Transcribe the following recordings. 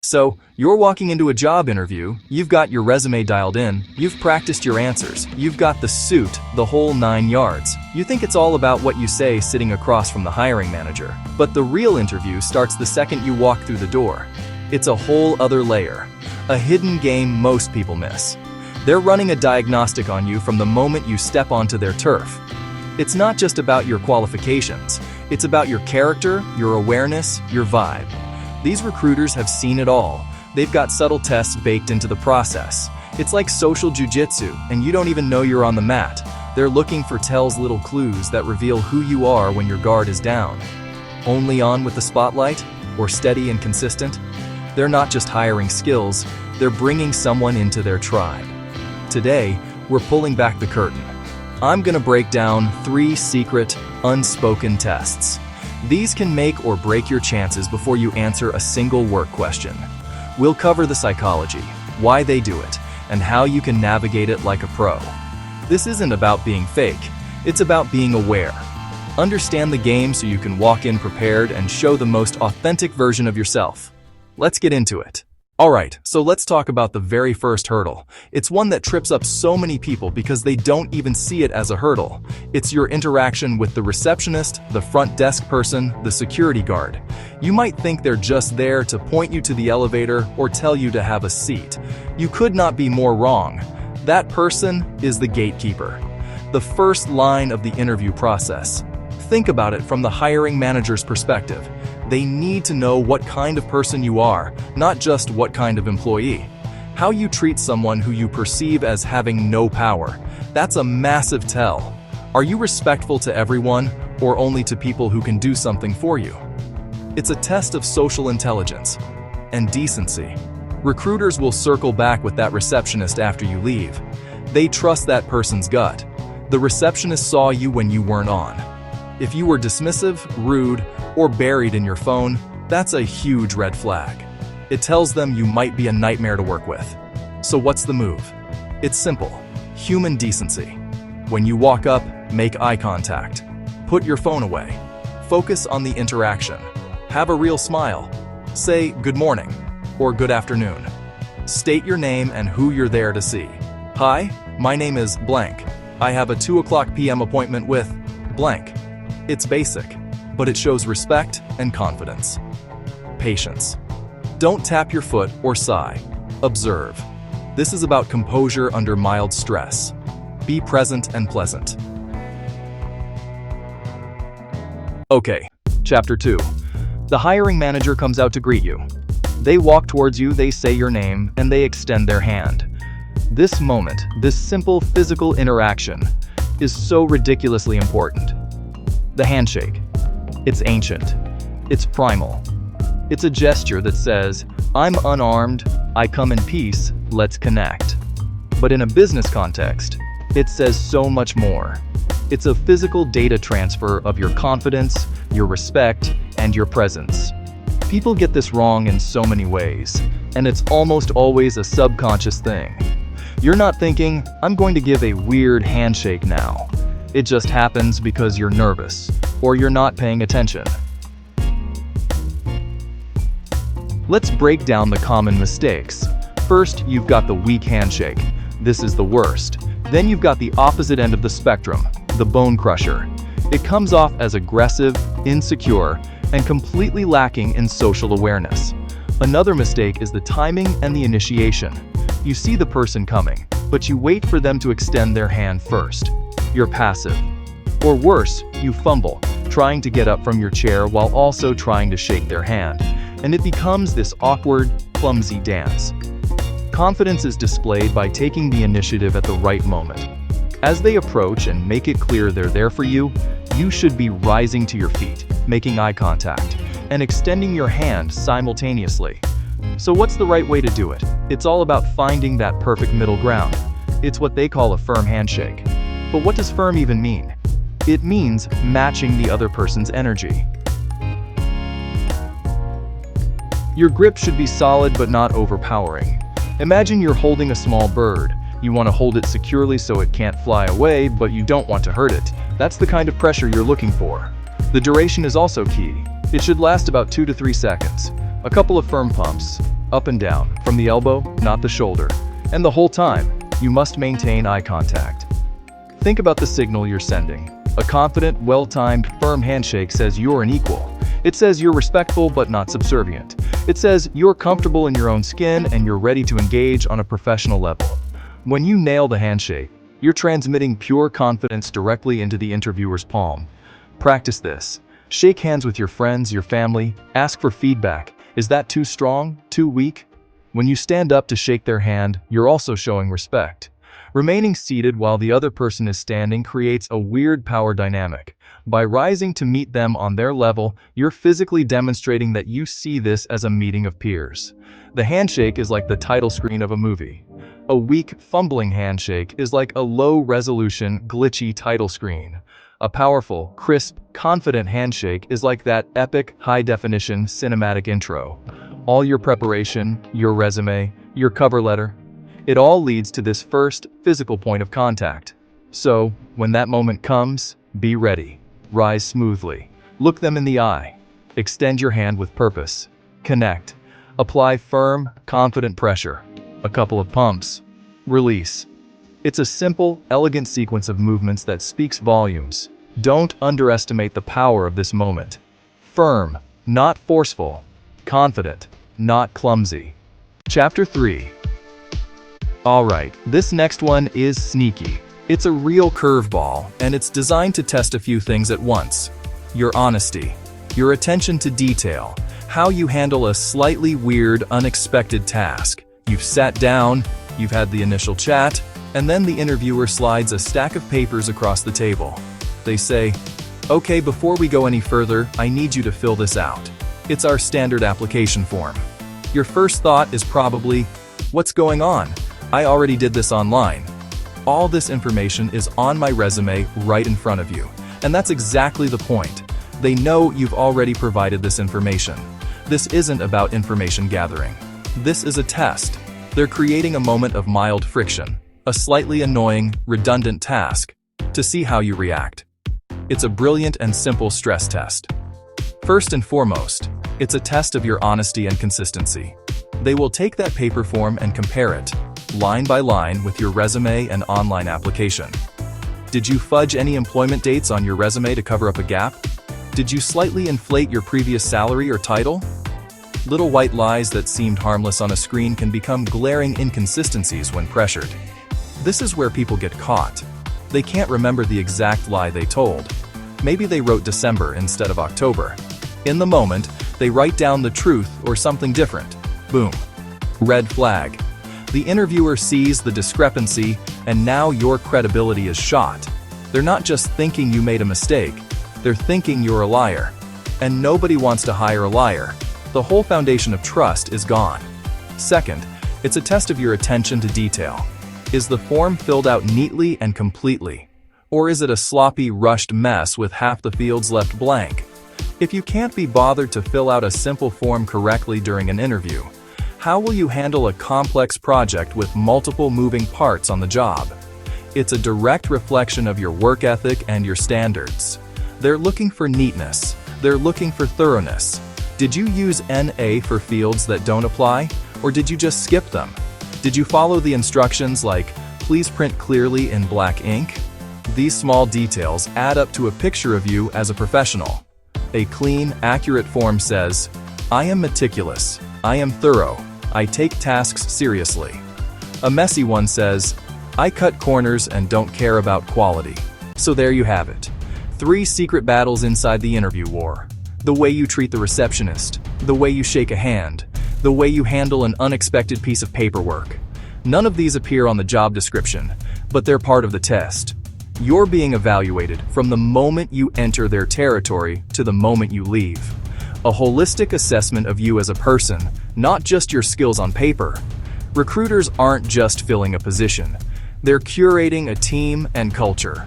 So, you're walking into a job interview, you've got your resume dialed in, you've practiced your answers, you've got the suit, the whole 9 yards. You think it's all about what you say sitting across from the hiring manager. But the real interview starts the second you walk through the door. It's a whole other layer. A hidden game most people miss. They're running a diagnostic on you from the moment you step onto their turf. It's not just about your qualifications. It's about your character, your awareness, your vibe. These recruiters have seen it all. They've got subtle tests baked into the process. It's like social jujitsu, and you don't even know you're on the mat. They're looking for little clues that reveal who you are when your guard is down. Only on with the spotlight, or steady and consistent? They're not just hiring skills, they're bringing someone into their tribe. Today, we're pulling back the curtain. I'm gonna break down 3 secret, unspoken tests. These can make or break your chances before you answer a single work question. We'll cover the psychology, why they do it, and how you can navigate it like a pro. This isn't about being fake, it's about being aware. Understand the game so you can walk in prepared and show the most authentic version of yourself. Let's get into it. Alright, so let's talk about the very first hurdle. It's one that trips up so many people because they don't even see it as a hurdle. It's your interaction with the receptionist, the front desk person, the security guard. You might think they're just there to point you to the elevator or tell you to have a seat. You could not be more wrong. That person is the gatekeeper. The first line of the interview process. Think about it from the hiring manager's perspective. They need to know what kind of person you are, not just what kind of employee. How you treat someone who you perceive as having no power. That's a massive tell. Are you respectful to everyone, or only to people who can do something for you? It's a test of social intelligence and decency. Recruiters will circle back with that receptionist after you leave. They trust that person's gut. The receptionist saw you when you weren't on. If you were dismissive, rude, or buried in your phone, that's a huge red flag. It tells them you might be a nightmare to work with. So what's the move? It's simple. Human decency. When you walk up, make eye contact. Put your phone away. Focus on the interaction. Have a real smile. Say good morning or good afternoon. State your name and who you're there to see. Hi, my name is blank. I have a 2:00 p.m. appointment with blank. It's basic, but it shows respect and confidence. Patience. Don't tap your foot or sigh. Observe. This is about composure under mild stress. Be present and pleasant. Okay, Chapter 2. The hiring manager comes out to greet you. They walk towards you, they say your name, and they extend their hand. This moment, this simple physical interaction, is so ridiculously important. The handshake. It's ancient. It's primal. It's a gesture that says, I'm unarmed, I come in peace, let's connect. But in a business context, it says so much more. It's a physical data transfer of your confidence, your respect, and your presence. People get this wrong in so many ways, and it's almost always a subconscious thing. You're not thinking, I'm going to give a weird handshake now. It just happens because you're nervous, or you're not paying attention. Let's break down the common mistakes. First, you've got the weak handshake. This is the worst. Then you've got the opposite end of the spectrum, the bone crusher. It comes off as aggressive, insecure, and completely lacking in social awareness. Another mistake is the timing and the initiation. You see the person coming, but you wait for them to extend their hand first. You're passive. Or worse, you fumble, trying to get up from your chair while also trying to shake their hand. And it becomes this awkward, clumsy dance. Confidence is displayed by taking the initiative at the right moment. As they approach and make it clear they're there for you, you should be rising to your feet, making eye contact, and extending your hand simultaneously. So what's the right way to do it? It's all about finding that perfect middle ground. It's what they call a firm handshake. But what does firm even mean? It means matching the other person's energy. Your grip should be solid but not overpowering. Imagine you're holding a small bird. You want to hold it securely so it can't fly away, but you don't want to hurt it. That's the kind of pressure you're looking for. The duration is also key. It should last about 2 to 3 seconds. A couple of firm pumps, up and down, from the elbow, not the shoulder. And the whole time, you must maintain eye contact. Think about the signal you're sending. A confident, well-timed, firm handshake says you're an equal. It says you're respectful but not subservient. It says you're comfortable in your own skin and you're ready to engage on a professional level. When you nail the handshake, you're transmitting pure confidence directly into the interviewer's palm. Practice this. Shake hands with your friends, your family. Ask for feedback. Is that too strong? Too weak? When you stand up to shake their hand, you're also showing respect. Remaining seated while the other person is standing creates a weird power dynamic. By rising to meet them on their level, you're physically demonstrating that you see this as a meeting of peers. The handshake is like the title screen of a movie. A weak, fumbling handshake is like a low-resolution, glitchy title screen. A powerful, crisp, confident handshake is like that epic, high-definition cinematic intro. All your preparation, your resume, your cover letter, it all leads to this first, physical point of contact. So, when that moment comes, be ready. Rise smoothly. Look them in the eye. Extend your hand with purpose. Connect. Apply firm, confident pressure. A couple of pumps. Release. It's a simple, elegant sequence of movements that speaks volumes. Don't underestimate the power of this moment. Firm, not forceful. Confident, not clumsy. Chapter 3. Alright, this next one is sneaky. It's a real curveball, and it's designed to test a few things at once. Your honesty, your attention to detail, how you handle a slightly weird, unexpected task. You've sat down, you've had the initial chat, and then the interviewer slides a stack of papers across the table. They say, "Okay, before we go any further, I need you to fill this out. It's our standard application form." Your first thought is probably, "What's going on? I already did this online." All this information is on my resume right in front of you. And that's exactly the point. They know you've already provided this information. This isn't about information gathering. This is a test. They're creating a moment of mild friction, a slightly annoying, redundant task, to see how you react. It's a brilliant and simple stress test. First and foremost, it's a test of your honesty and consistency. They will take that paper form and compare it, line by line, with your resume and online application. Did you fudge any employment dates on your resume to cover up a gap? Did you slightly inflate your previous salary or title? Little white lies that seemed harmless on a screen can become glaring inconsistencies when pressured. This is where people get caught. They can't remember the exact lie they told. Maybe they wrote December instead of October. In the moment, they write down the truth or something different. Boom. Red flag. The interviewer sees the discrepancy, and now your credibility is shot. They're not just thinking you made a mistake, they're thinking you're a liar. And nobody wants to hire a liar. The whole foundation of trust is gone. Second, it's a test of your attention to detail. Is the form filled out neatly and completely? Or is it a sloppy, rushed mess with half the fields left blank? If you can't be bothered to fill out a simple form correctly during an interview, how will you handle a complex project with multiple moving parts on the job? It's a direct reflection of your work ethic and your standards. They're looking for neatness. They're looking for thoroughness. Did you use NA for fields that don't apply? Or did you just skip them? Did you follow the instructions like, "Please print clearly in black ink"? These small details add up to a picture of you as a professional. A clean, accurate form says, "I am meticulous. I am thorough. I take tasks seriously." A messy one says, "I cut corners and don't care about quality." So there you have it. 3 secret battles inside the interview war. The way you treat the receptionist, the way you shake a hand, the way you handle an unexpected piece of paperwork. None of these appear on the job description, but they're part of the test. You're being evaluated from the moment you enter their territory to the moment you leave. A holistic assessment of you as a person, not just your skills on paper. Recruiters aren't just filling a position. They're curating a team and culture.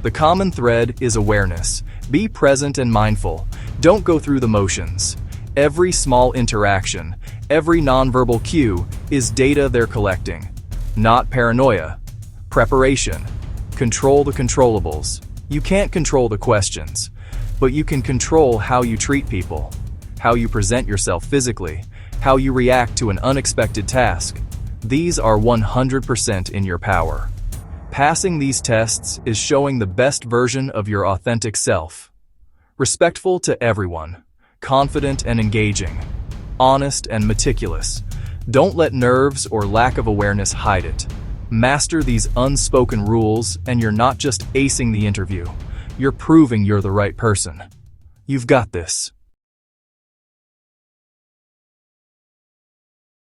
The common thread is awareness. Be present and mindful. Don't go through the motions. Every small interaction, every nonverbal cue is data they're collecting. Not paranoia. Preparation. Control the controllables. You can't control the questions, but you can control how you treat people, how you present yourself physically, how you react to an unexpected task. These are 100% in your power. Passing these tests is showing the best version of your authentic self. Respectful to everyone, confident and engaging, honest and meticulous. Don't let nerves or lack of awareness hide it. Master these unspoken rules and you're not just acing the interview, you're proving you're the right person. You've got this.